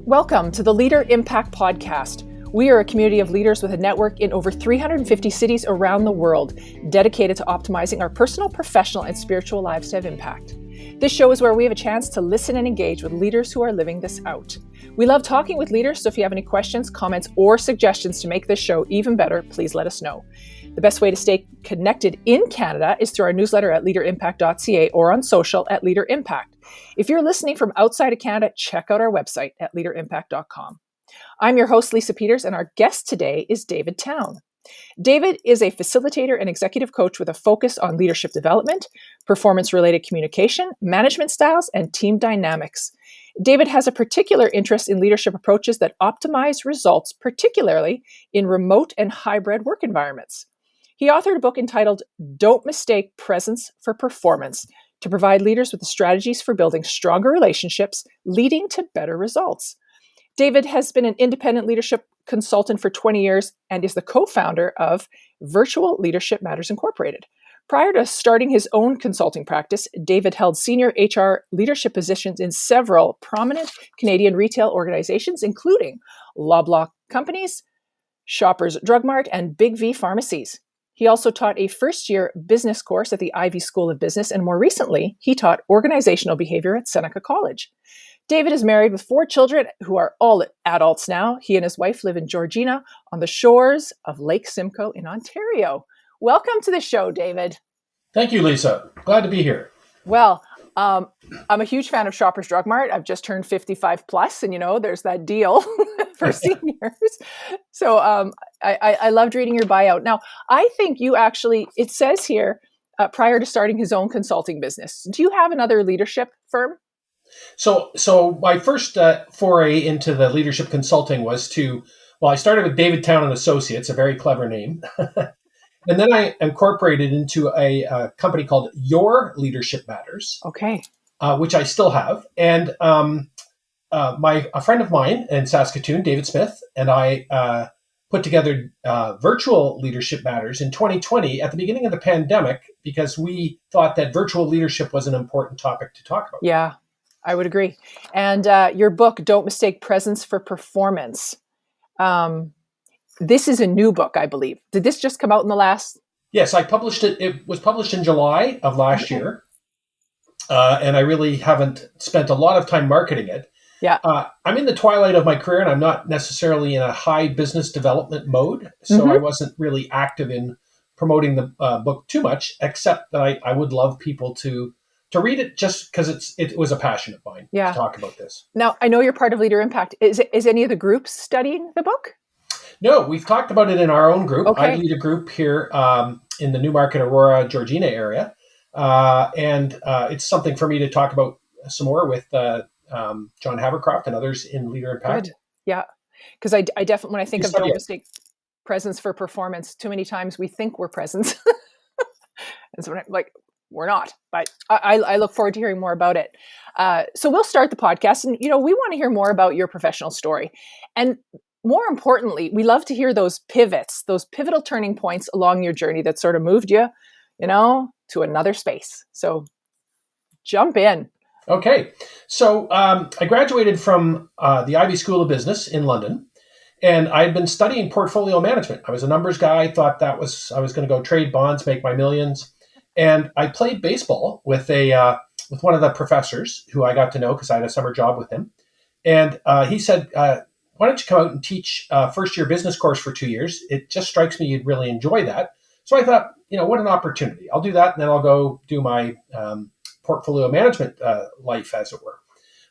Welcome to the Leader Impact Podcast. We are a community of leaders with a network in over 350 cities around the world, dedicated to optimizing our personal, professional, and spiritual lives to have impact. This show is where we have a chance to listen and engage with leaders who are living this out. We love talking with leaders, so if you have any questions, comments, or suggestions to make this show even better, please let us know. The best way to stay connected in Canada is through our newsletter at leaderimpact.ca or on social at LeaderImpact. If you're listening from outside of Canada, check out our website at leaderimpact.com. I'm your host, Lisa Peters, and our guest today is David Town. David is a facilitator and executive coach with a focus on leadership development, performance-related communication, management styles, and team dynamics. David has a particular interest in leadership approaches that optimize results, particularly in remote and hybrid work environments. He authored a book entitled Don't Mistake Presence for Performance to provide leaders with the strategies for building stronger relationships, leading to better results. David has been an independent leadership consultant for 20 years and is the co-founder of Virtual Leadership Matters Incorporated. Prior to starting his own consulting practice, David held senior HR leadership positions in several prominent Canadian retail organizations, including Loblaws companies, Shoppers Drug Mart, and Big V pharmacies. He also taught a first-year business course at the Ivy School of Business, and more recently, he taught organizational behavior at Seneca College. David is married with 4 children who are all adults now. He and his wife live in Georgina on the shores of Lake Simcoe in Ontario. Welcome to the show, David. Thank you, Lisa. Glad to be here. Well, I'm a huge fan of Shoppers Drug Mart. I've just turned 55 plus, and there's that deal for seniors. So I loved reading your bio. Now, I think you actually, it says here, prior to starting his own consulting business, do you have another leadership firm? So my first foray into the leadership consulting was I started with David Town and Associates, a very clever name. And then I incorporated into a company called Your Leadership Matters, okay, which I still have. And a friend of mine in Saskatoon, David Smith, and I put together Virtual Leadership Matters in 2020 at the beginning of the pandemic because we thought that virtual leadership was an important topic to talk about. Yeah, I would agree. And your book, Don't Mistake Presence for Performance. This is a new book, I believe. Did this just come out in the last? Yes, I published it. It was published in July of last year. And I really haven't spent a lot of time marketing it. Yeah. I'm in the twilight of my career and I'm not necessarily in a high business development mode. So I wasn't really active in promoting the book too much, except that I would love people to read it just because it was a passion of mine to talk about this. Now, I know you're part of Leader Impact. Is any of the groups studying the book? No, we've talked about it in our own group. Okay. I lead a group here in the Newmarket, Aurora, Georgina area. And it's something for me to talk about some more with John Havercroft and others in Leader Impact. Good. Yeah. Because I definitely, when I think of Don't Mistake Presence for Performance, too many times we think we're presence. And so we're not. But I look forward to hearing more about it. So we'll start the podcast. And, we want to hear more about your professional story. And more importantly, we love to hear those pivots, those pivotal turning points along your journey that sort of moved you, to another space. So jump in. Okay. So I graduated from the Ivy School of Business in London, and I had been studying portfolio management. I was a numbers guy, thought I was going to go trade bonds, make my millions. And I played baseball with one of the professors who I got to know because I had a summer job with him. And he said, why don't you come out and teach a first-year business course for 2 years? It just strikes me you'd really enjoy that. So I thought, what an opportunity. I'll do that, and then I'll go do my portfolio management life, as it were.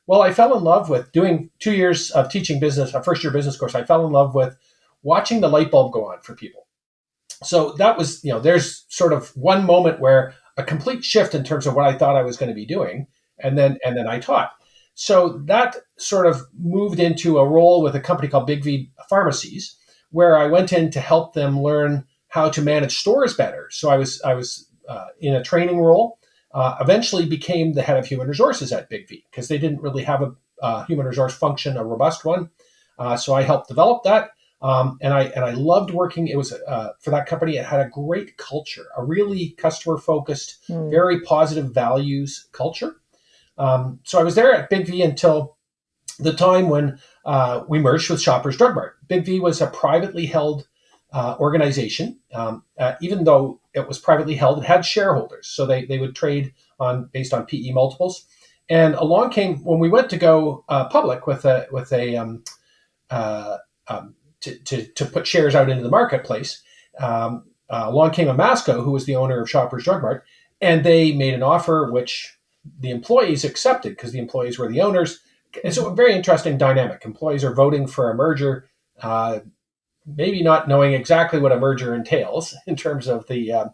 Well, I fell in love with doing 2 years of teaching business, a first-year business course. I fell in love with watching the light bulb go on for people. So that was, there's sort of one moment where a complete shift in terms of what I thought I was going to be doing, and then I taught. So that sort of moved into a role with a company called Big V Pharmacies, where I went in to help them learn how to manage stores better. So I was in a training role, eventually became the head of human resources at Big V because they didn't really have a human resource function, a robust one. So I helped develop that. And I loved working. It was for that company. It had a great culture, a really customer focused, very positive values culture. So I was there at Big V until the time when we merged with Shoppers Drug Mart. Big V was a privately held organization. Even though it was privately held, it had shareholders, so they would trade on based on PE multiples. And along came when we went to go public with a to put shares out into the marketplace. Along came a Masco, who was the owner of Shoppers Drug Mart, and they made an offer which the employees accepted because the employees were the owners. It's a very interesting dynamic. Employees are voting for a merger, maybe not knowing exactly what a merger entails in terms of the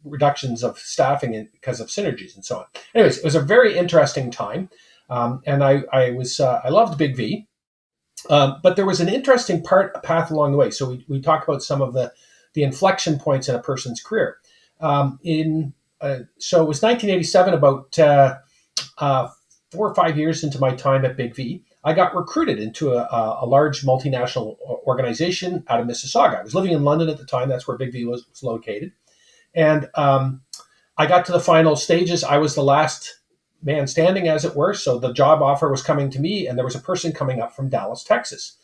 reductions of staffing because of synergies and so on. Anyways, it was a very interesting time, and I loved Big V, but there was an interesting path along the way. So we talk about some of the inflection points in a person's career. So it was 1987, about 4 or 5 years into my time at Big V, I got recruited into a large multinational organization out of Mississauga. I was living in London at the time. That's where Big V was located. And I got to the final stages. I was the last man standing, as it were. So the job offer was coming to me, and there was a person coming up from Dallas, Texas,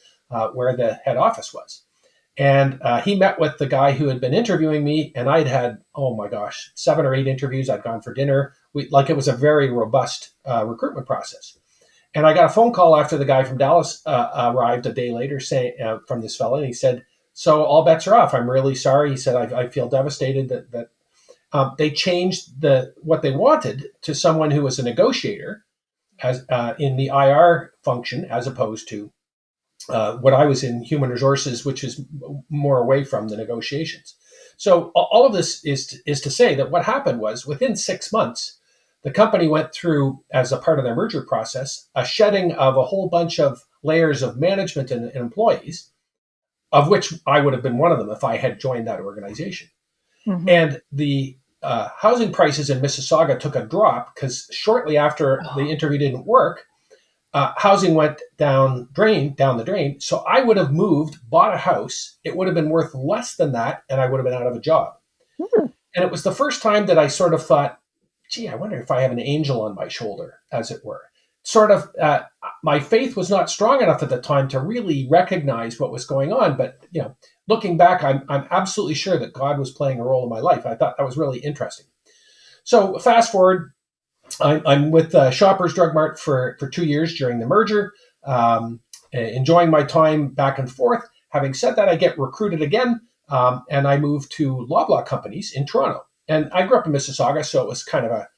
where the head office was. And he met with the guy who had been interviewing me, and I'd had, oh my gosh, 7 or 8 interviews. I'd gone for dinner. It was a very robust recruitment process. And I got a phone call after the guy from Dallas arrived a day later saying from this fella, and he said, "So all bets are off. I'm really sorry." He said, I feel devastated that they changed what they wanted to someone who was a negotiator as in the IR function, as opposed to what I was in human resources, which is more away from the negotiations. So all of this is to say that what happened was within 6 months, the company went through, as a part of their merger process, a shedding of a whole bunch of layers of management and employees, of which I would have been one of them if I had joined that organization. Mm-hmm. And the housing prices in Mississauga took a drop because shortly after the interview didn't work, housing went down the drain. So I would have moved, bought a house. It would have been worth less than that, and I would have been out of a job. Mm-hmm. And it was the first time that I sort of thought, gee, I wonder if I have an angel on my shoulder, as it were. Sort of, my faith was not strong enough at the time to really recognize what was going on. But, looking back, I'm absolutely sure that God was playing a role in my life. I thought that was really interesting. So fast forward, I'm with Shoppers Drug Mart for 2 years during the merger, enjoying my time back and forth. Having said that, I get recruited again, and I move to Loblaws companies in Toronto. And I grew up in Mississauga, so it was kind of a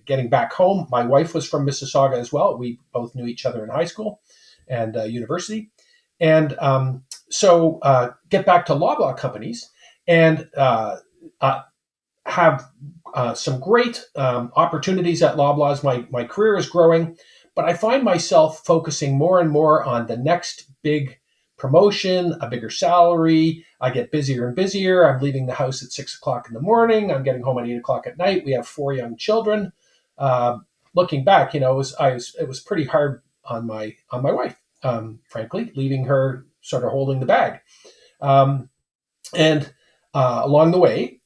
getting back home. My wife was from Mississauga as well. We both knew each other in high school and university. And so get back to Loblaws companies and have some great opportunities at Loblaws. My career is growing, but I find myself focusing more and more on the next big promotion, a bigger salary. I get busier and busier. I'm leaving the house at 6 o'clock in the morning. I'm getting home at 8 o'clock at night. We have 4 young children. Looking back, it was pretty hard on my wife, frankly, leaving her sort of holding the bag. And along the way,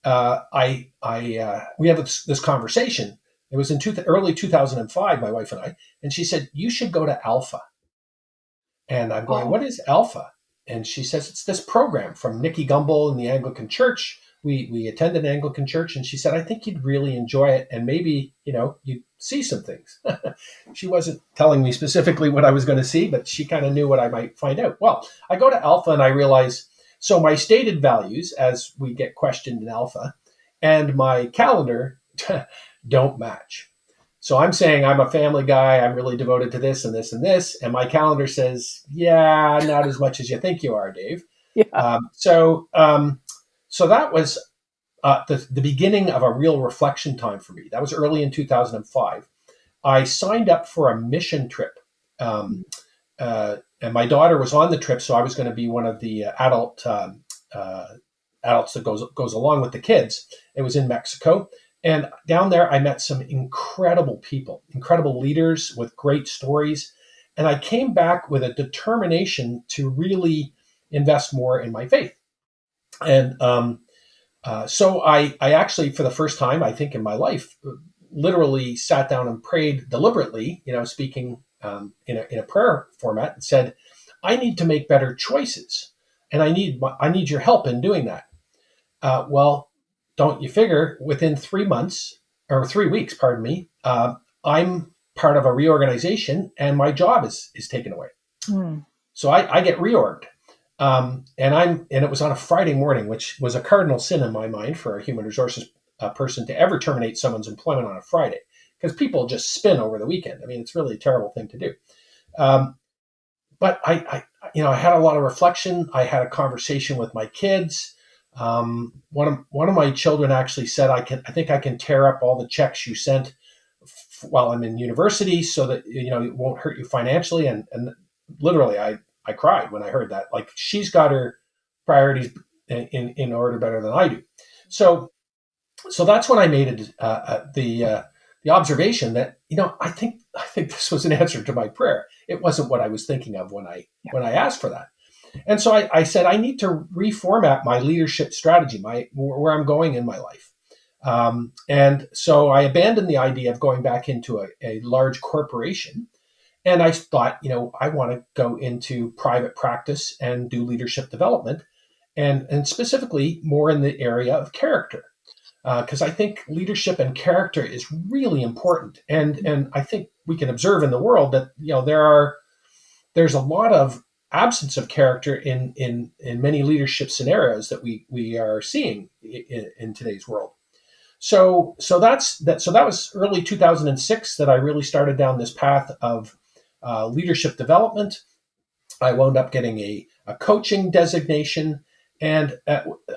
we have this conversation. It was in early 2005, my wife and I, and she said, "You should go to Alpha." And I'm going, "What is Alpha?" And she says, "It's this program from Nicky Gumbel in the Anglican Church. We attend an Anglican church." And she said, "I think you'd really enjoy it. And maybe, you'd see some things." She wasn't telling me specifically what I was going to see, but she kind of knew what I might find out. Well, I go to Alpha and I realize, so my stated values, as we get questioned in Alpha, and my calendar don't match. So I'm saying I'm a family guy. I'm really devoted to this and this and this. And my calendar says, yeah, not as much as you think you are, Dave. Yeah. So that was the beginning of a real reflection time for me. That was early in 2005. I signed up for a mission trip. And my daughter was on the trip, so I was going to be one of the adults that goes along with the kids. It was in Mexico. And down there, I met some incredible people, incredible leaders with great stories. And I came back with a determination to really invest more in my faith. And so I actually, for the first time, I think in my life, literally sat down and prayed deliberately, speaking in a prayer format and said, I need to make better choices, and I need your help in doing that. Well, don't you figure within 3 months or 3 weeks, pardon me, I'm part of a reorganization and my job is taken away. So I get reorged. And it was on a Friday morning, which was a cardinal sin in my mind for a human resources person to ever terminate someone's employment on a Friday, because people just spin over the weekend. I mean, it's really a terrible thing to do. But I had a lot of reflection. I had a conversation with my kids. One of my children actually said, I think I can tear up all the checks you sent while I'm in university, so that it won't hurt you financially. And literally, I cried when I heard that. Like, she's got her priorities in order better than I do. So that's when I made the observation that I think this was an answer to my prayer. It wasn't what I was thinking of when I asked for that. And so I said, I need to reformat my leadership strategy, where I'm going in my life. And so I abandoned the idea of going back into a large corporation. And I thought, I want to go into private practice and do leadership development, and specifically more in the area of character. Because I think leadership and character is really important. And I think we can observe in the world that, there's a lot of absence of character in many leadership scenarios that we are seeing in today's world. So that was early 2006 that I really started down this path of leadership development. I wound up getting a coaching designation. And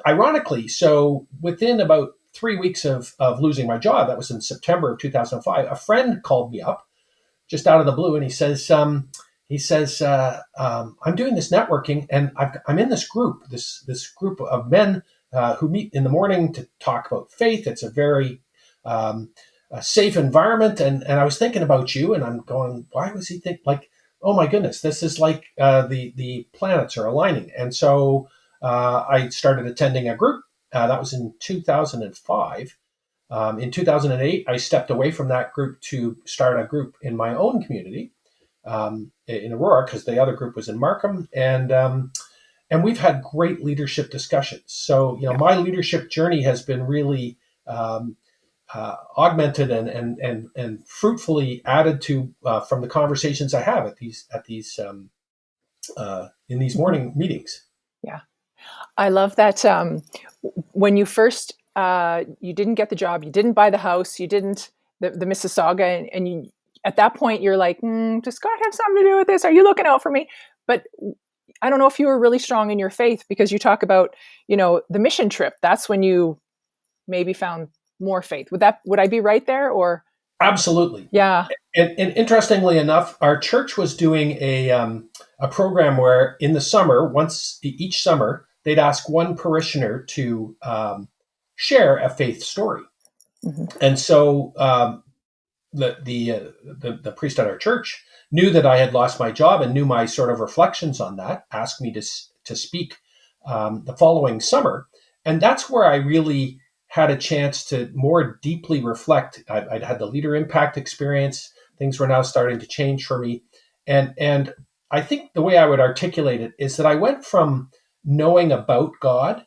ironically, so within about 3 weeks of losing my job, that was in September of 2005, a friend called me up just out of the blue, and he says, I'm doing this networking, and I'm in this group of men who meet in the morning to talk about faith. It's a very safe environment, and I was thinking about you, and I'm going, why was he think like, oh my goodness, this is like the planets are aligning. And so I started attending a group. That was in 2005. In 2008, I stepped away from that group to start a group in my own community in Aurora, because the other group was in Markham, and we've had great leadership discussions. So my leadership journey has been really augmented and fruitfully added to from the conversations I have in these morning meetings. Yeah, I love that. When you first you didn't get the job, you didn't buy the house, you didn't the Mississauga, and you, at that point you're like, does God have something to do with this? Are you looking out for me? But I don't know if you were really strong in your faith, because you talk about the mission trip. That's when you maybe found more faith. Would I be right there? Or absolutely, yeah. And interestingly enough, our church was doing a program where in the summer, once each summer, they'd ask one parishioner to share a faith story. Mm-hmm. And so the priest at our church knew that I had lost my job and knew my sort of reflections on that, asked me to speak the following summer. And that's where I really had a chance to more deeply reflect. I'd had the LeaderImpact experience. Things were now starting to change for me. And I think the way I would articulate it is that I went from knowing about God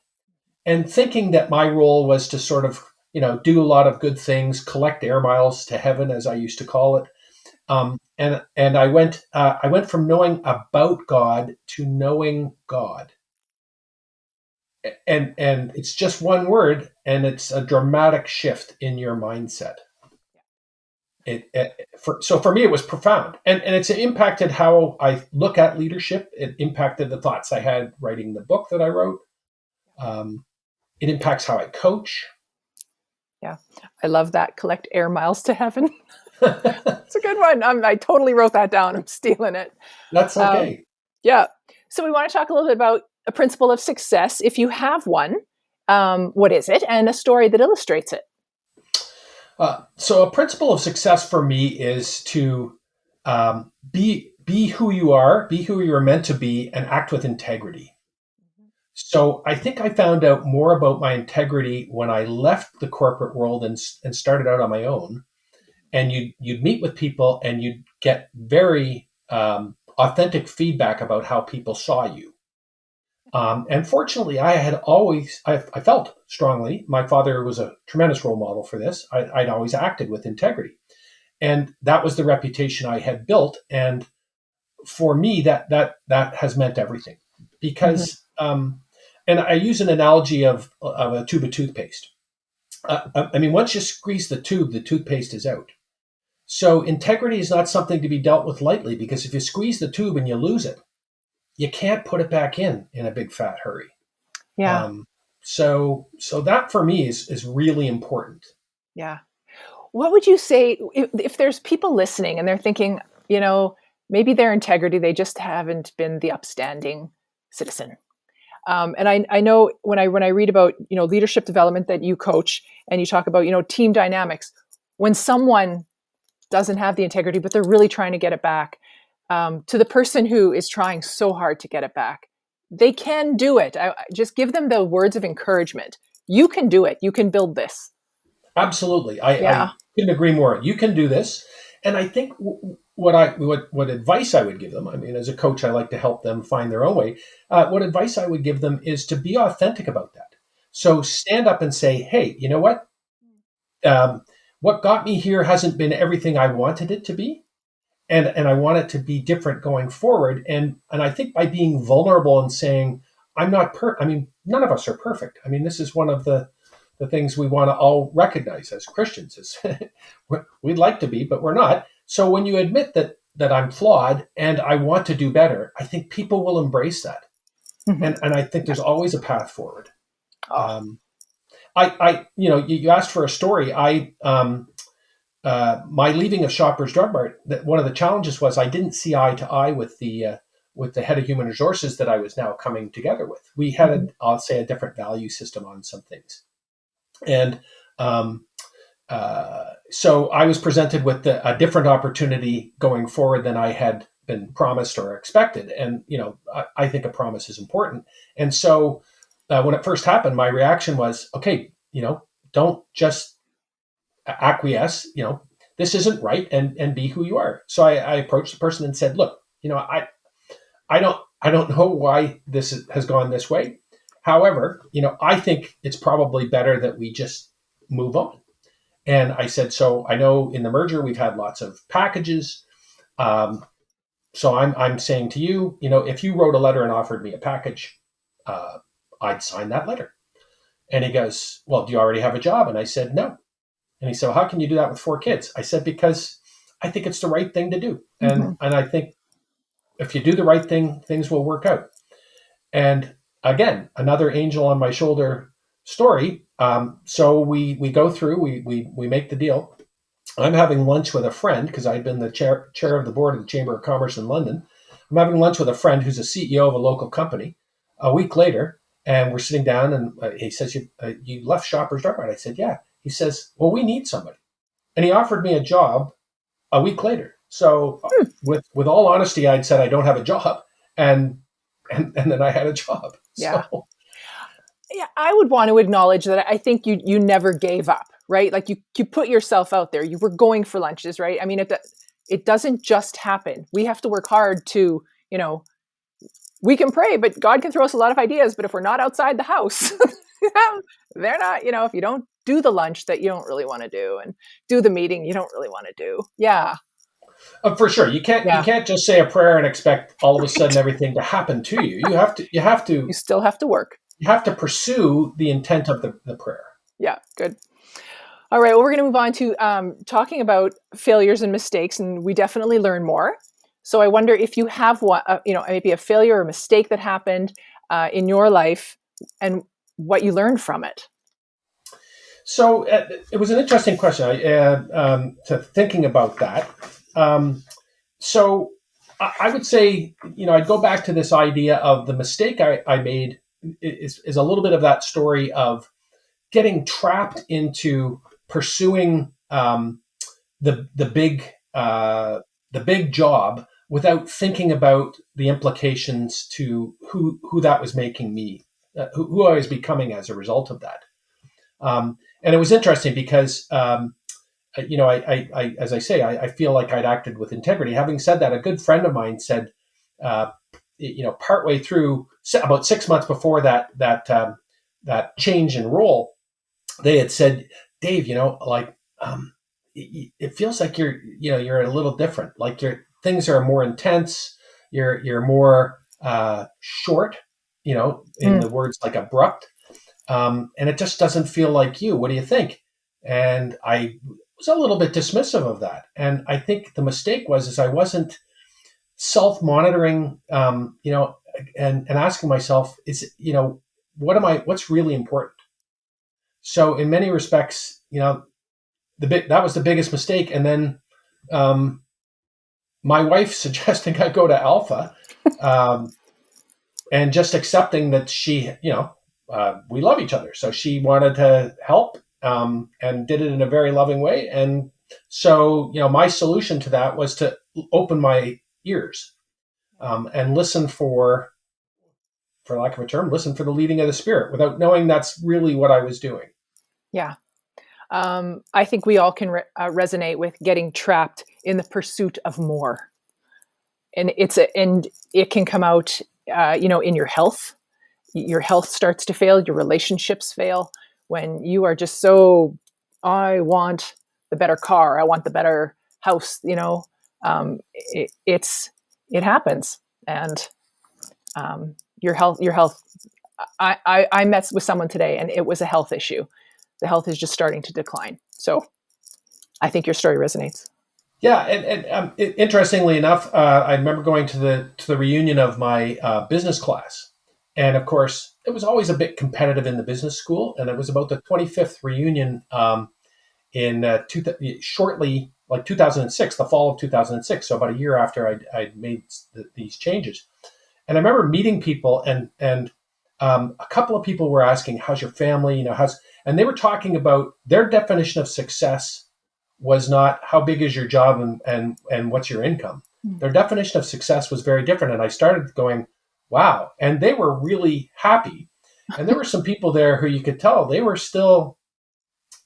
and thinking that my role was to sort of, do a lot of good things, collect air miles to heaven, as I used to call it. And I went from knowing about God to knowing God. And it's just one word, and it's a dramatic shift in your mindset. So for me, it was profound, and it's impacted how I look at leadership. It impacted the thoughts I had writing the book that I wrote. It impacts how I coach. Yeah, I love that. Collect air miles to heaven. It's a good one. I totally wrote that down. I'm stealing it. That's okay. Yeah. So we want to talk a little bit about a principle of success. If you have one, what is it? And a story that illustrates it. So a principle of success for me is to be who you are, be who you are meant to be, and act with integrity. So I think I found out more about my integrity when I left the corporate world and started out on my own. And you'd meet with people and you'd get very authentic feedback about how people saw you. And fortunately, I felt strongly, my father was a tremendous role model for this. I'd always acted with integrity. And that was the reputation I had built. And for me, that has meant everything. Because, and I use an analogy of a tube of toothpaste. I mean, once you squeeze the toothpaste is out. So integrity is not something to be dealt with lightly, because if you squeeze the tube and you lose it, you can't put it back in a big fat hurry. Yeah. So that for me is really important. Yeah. What would you say if there's people listening and they're thinking, maybe their integrity, they just haven't been the upstanding citizen. And I know when I read about, leadership development that you coach, and you talk about, team dynamics, when someone doesn't have the integrity, but they're really trying to get it back, to the person who is trying so hard to get it back, they can do it. I just give them the words of encouragement. You can do it. You can build this. Absolutely. I couldn't agree more. You can do this. And I think what advice I would give them, I mean, as a coach, I like to help them find their own way. What advice I would give them is to be authentic about that. So stand up and say, hey, you know what? What got me here hasn't been everything I wanted it to be. And I want it to be different going forward. And I think by being vulnerable and saying, none of us are perfect. I mean, this is one of the things we want to all recognize as Christians is we'd like to be, but we're not. So when you admit that I'm flawed and I want to do better, I think people will embrace that. And I think there's always a path forward. You asked for a story. My leaving of Shoppers Drug Mart, that one of the challenges was I didn't see eye to eye with the head of human resources that I was now coming together with. We had a different value system on some things. And so I was presented with a different opportunity going forward than I had been promised or expected. And, I think a promise is important. And so when it first happened, my reaction was, okay, don't just acquiesce, this isn't right, and be who you are. So I approached the person and said, look, I don't know why this has gone this way. However, I think it's probably better that we just move on. And I said, so I know in the merger, we've had lots of packages. So I'm saying to you, if you wrote a letter and offered me a package, I'd sign that letter. And he goes, well, do you already have a job? And I said, no. And he said, well, how can you do that with 4 kids? I said, because I think it's the right thing to do. And I think if you do the right thing, things will work out. And again, another angel on my shoulder story. So we go through, we make the deal. I'm having lunch with a friend because I'd been the chair of the board of the Chamber of Commerce in London. I'm having lunch with a friend who's a CEO of a local company. A week later, and we're sitting down, and he says, you left Shoppers Drug Mart? I said, yeah. He says, well, we need somebody. And he offered me a job a week later. So with all honesty, I'd said I don't have a job. And then I had a job. Yeah. So. Yeah, I would want to acknowledge that I think you never gave up, right? Like you put yourself out there. You were going for lunches, right? I mean, it doesn't just happen. We have to work hard to, we can pray, but God can throw us a lot of ideas. But if we're not outside the house, they're not, if you don't do the lunch that you don't really want to do and do the meeting you don't really want to do. Yeah. For sure. You can't just say a prayer and expect all of a sudden everything to happen to you. You still have to work. You have to pursue the intent of the prayer. Yeah. Good. All right. Well, we're going to move on to talking about failures and mistakes, and we definitely learn more. So I wonder if you have one, maybe a failure or mistake that happened in your life and what you learned from it. So it was an interesting question. To thinking about that. So I would say, I'd go back to this idea of the mistake I made is a little bit of that story of getting trapped into pursuing the big job without thinking about the implications to who that was making me, who I was becoming as a result of that. And it was interesting because as I say, I feel like I'd acted with integrity. Having said that, a good friend of mine said, partway through, about 6 months before that change in role, they had said, Dave, it feels like you're a little different. Like your things are more intense. You're more short. In the words like abrupt, and it just doesn't feel like you. What do you think? And I was a little bit dismissive of that. And I think the mistake is I wasn't self-monitoring, and asking myself, what's really important? So in many respects, that was the biggest mistake. And then my wife suggesting I go to Alpha, and just accepting that she, we love each other. So she wanted to help, and did it in a very loving way. And so, my solution to that was to open my ears, and listen for lack of a term, listen for the leading of the Spirit without knowing that's really what I was doing. Yeah. I think we all can resonate with getting trapped in the pursuit of more. And it can come out, in your health. Your health starts to fail, your relationships fail when you are just so, I want the better car, I want the better house, it happens. And your health, I met with someone today and it was a health issue. The health is just starting to decline. So I think your story resonates. Yeah, and interestingly enough, I remember going to the reunion of my business class, and of course, it was always a bit competitive in the business school, and it was about the 25th reunion in shortly, like 2006, the fall of 2006, so about a year after I'd made these changes. And I remember meeting people, and a couple of people were asking, "How's your family? And they were talking about their definition of success was not how big is your job and what's your income. Their definition of success was very different. And I started going, wow. And they were really happy. And there were some people there who you could tell they were still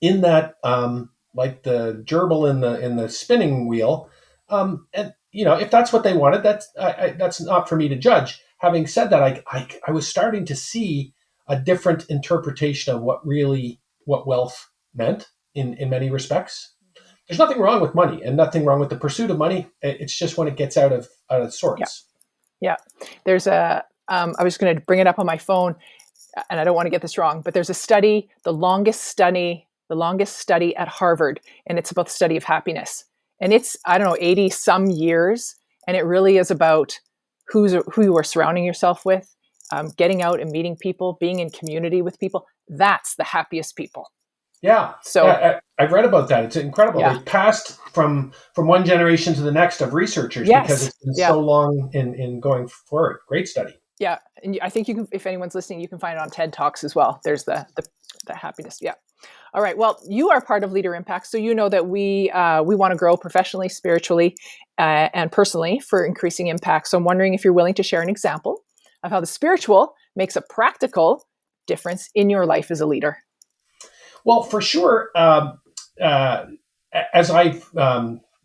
in that, like the gerbil in the spinning wheel. And if that's what they wanted, that's not for me to judge. Having said that, I was starting to see a different interpretation of what wealth meant in many respects. There's nothing wrong with money and nothing wrong with the pursuit of money. It's just when it gets out of sorts. Yeah. There's I was going to bring it up on my phone, and I don't want to get this wrong, but there's a study, the longest study at Harvard, and it's about the study of happiness. And it's, 80 some years. And it really is about who you are surrounding yourself with, getting out and meeting people, being in community with people. That's the happiest people. Yeah. So I've read about that. It's incredible. Yeah. It passed from one generation to the next of researchers because it's been so long in going forward. Great study. Yeah. And I think you can, if anyone's listening, you can find it on TED Talks as well. There's the happiness. Yeah. All right. Well, you are part of LeaderImpact, so you know that we want to grow professionally, spiritually, and personally for increasing impact. So I'm wondering if you're willing to share an example of how the spiritual makes a practical difference in your life as a leader. Well, for sure, as I've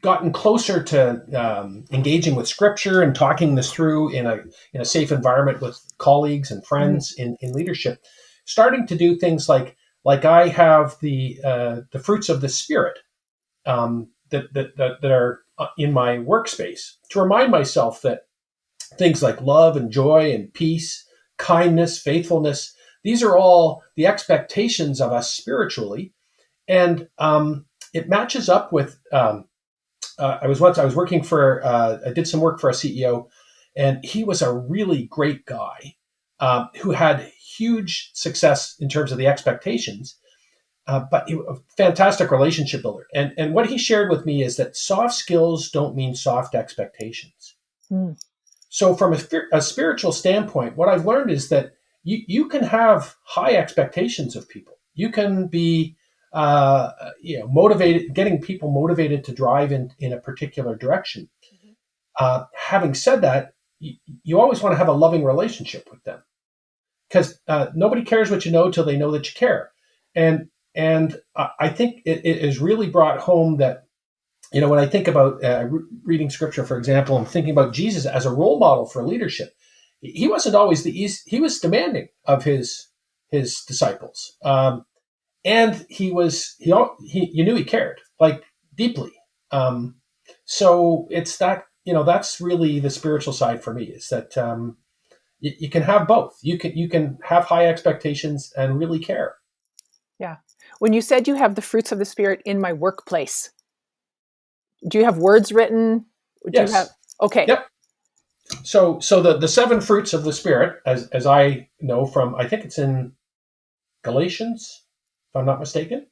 gotten closer to engaging with Scripture and talking this through in a safe environment with colleagues and friends in leadership, starting to do things like I have the fruits of the Spirit that are in my workspace to remind myself that things like love and joy and peace, kindness, faithfulness, these are all the expectations of us spiritually. And it matches up with, I was working I did some work for a CEO, and he was a really great guy who had huge success in terms of the expectations, but a fantastic relationship builder. And what he shared with me is that soft skills don't mean soft expectations. So from a spiritual standpoint, what I've learned is that you can have high expectations of people. You can be motivated, getting people motivated to drive in a particular direction. Having said that, you always want to have a loving relationship with them, because nobody cares what you know till they know that you care. And And I think it has really brought home that, when I think about reading scripture, for example, I'm thinking about Jesus as a role model for leadership. He wasn't always the easy, he was demanding of his disciples. And he you knew he cared, like, deeply. So it's that, that's really the spiritual side for me, is that you can have both. You can have high expectations and really care. Yeah. When you said you have the fruits of the Spirit in my workplace, do you have words written? Do you have? Yes. Okay. Yep. So the seven fruits of the Spirit, as I know from, I think it's in Galatians, if I'm not mistaken,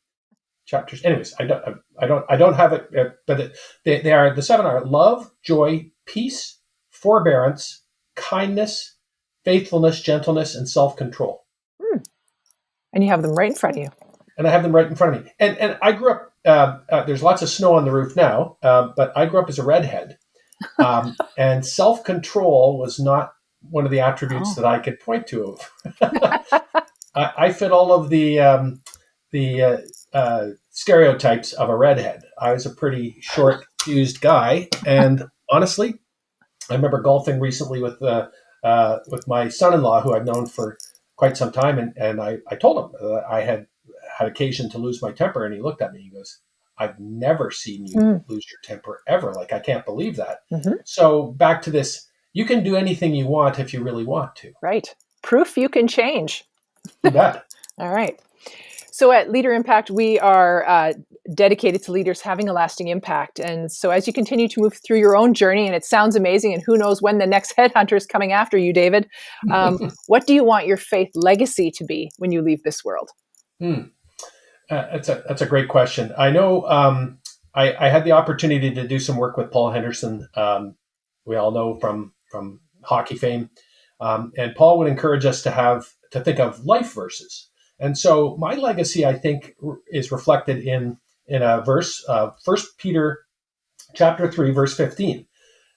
chapters. Anyways, I don't have it, but they are, the seven are love, joy, peace, forbearance, kindness, faithfulness, gentleness, and self-control. And you have them right in front of you. And I have them right in front of me. And I grew up, there's lots of snow on the roof now, but I grew up as a redhead. And self-control was not one of the attributes that I could point to. I fit all of the stereotypes of a redhead. I was a pretty short, fused guy. And honestly, I remember golfing recently with my son-in-law, who I've known for quite some time. And I told him I had occasion to lose my temper. And he looked at me, he goes, I've never seen you lose your temper ever. Like, I can't believe that. Mm-hmm. So back to this, you can do anything you want if you really want to. Right. Proof you can change. You bet. All right. So at Leader Impact, we are dedicated to leaders having a lasting impact. And so as you continue to move through your own journey, and it sounds amazing, and who knows when the next headhunter is coming after you, David, what do you want your faith legacy to be when you leave this world? That's a great question. I know I had the opportunity to do some work with Paul Henderson. We all know from hockey fame, and Paul would encourage us to think of life verses. And so my legacy, I think, is reflected in a verse, 1 Peter chapter 3, verse 15,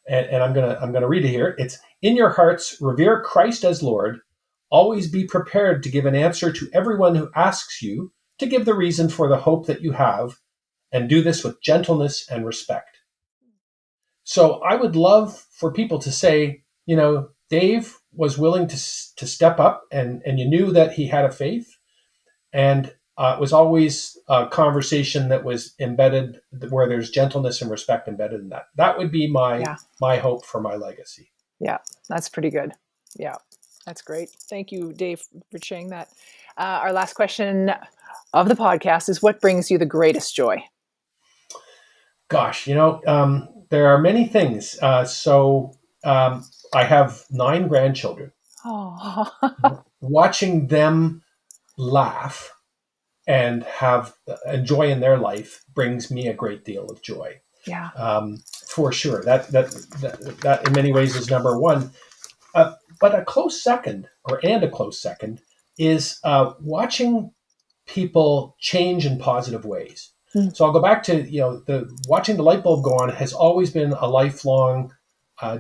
and I'm gonna read it here. It's, in your hearts revere Christ as Lord. Always be prepared to give an answer to everyone who asks you to give the reason for the hope that you have, and do this with gentleness and respect. So I would love for people to say, Dave was willing to step up, and you knew that he had a faith, and it was always a conversation that was embedded, where there's gentleness and respect embedded in that. That would be my hope for my legacy. Yeah, that's pretty good. Yeah, that's great. Thank you, Dave, for sharing that. Our last question of the podcast is, what brings you the greatest joy? Gosh, there are many things. So I have 9 grandchildren. Oh. Watching them laugh and have a joy in their life brings me a great deal of joy. Yeah. For sure. That in many ways is number one. But a close second is watching people change in positive ways. So I'll go back to, watching the light bulb go on has always been a lifelong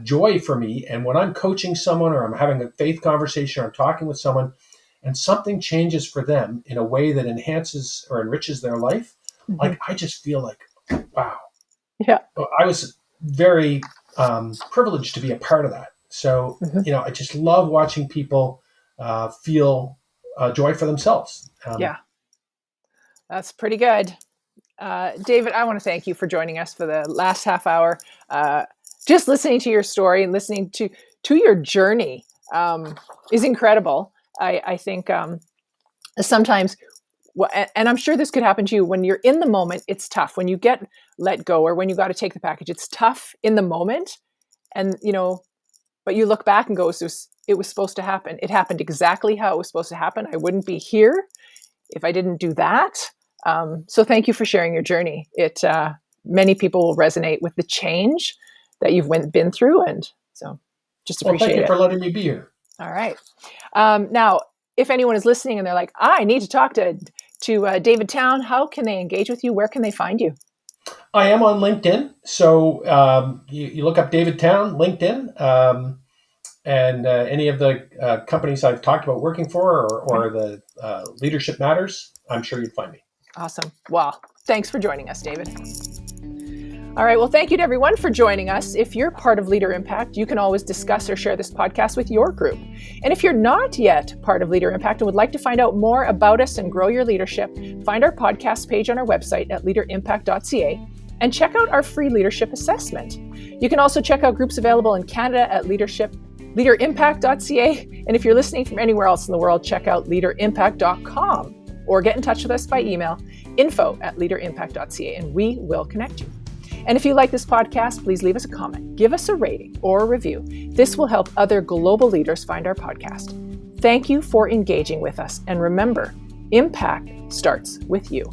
joy for me. And when I'm coaching someone, or I'm having a faith conversation, or I'm talking with someone, and something changes for them in a way that enhances or enriches their life, like, I just feel like, wow. Yeah. I was very privileged to be a part of that. So, I just love watching people feel joy for themselves. Yeah. That's pretty good. David, I want to thank you for joining us for the last half hour. Just listening to your story and listening to your journey is incredible. I think sometimes, and I'm sure this could happen to you, when you're in the moment, it's tough. When you get let go, or when you got to take the package, it's tough in the moment. And, but you look back and go, it was supposed to happen. It happened exactly how it was supposed to happen. I wouldn't be here if I didn't do that. So thank you for sharing your journey. Many people will resonate with the change that you've been through. And so just appreciate it. Thank you for letting me be here. All right. Now, if anyone is listening and they're like, I need to talk to David Town, how can they engage with you? Where can they find you? I am on LinkedIn. So you look up David Town, LinkedIn, and any of the companies I've talked about working for, or the Leadership Matters, I'm sure you'd find me. Awesome. Well, thanks for joining us, David. All right. Well, thank you to everyone for joining us. If you're part of Leader Impact, you can always discuss or share this podcast with your group. And if you're not yet part of Leader Impact and would like to find out more about us and grow your leadership, find our podcast page on our website at leaderimpact.ca and check out our free leadership assessment. You can also check out groups available in Canada at leaderimpact.ca. And if you're listening from anywhere else in the world, check out leaderimpact.com or get in touch with us by email, info@leaderimpact.ca, and we will connect you. And if you like this podcast, please leave us a comment, give us a rating or a review. This will help other global leaders find our podcast. Thank you for engaging with us. And remember, impact starts with you.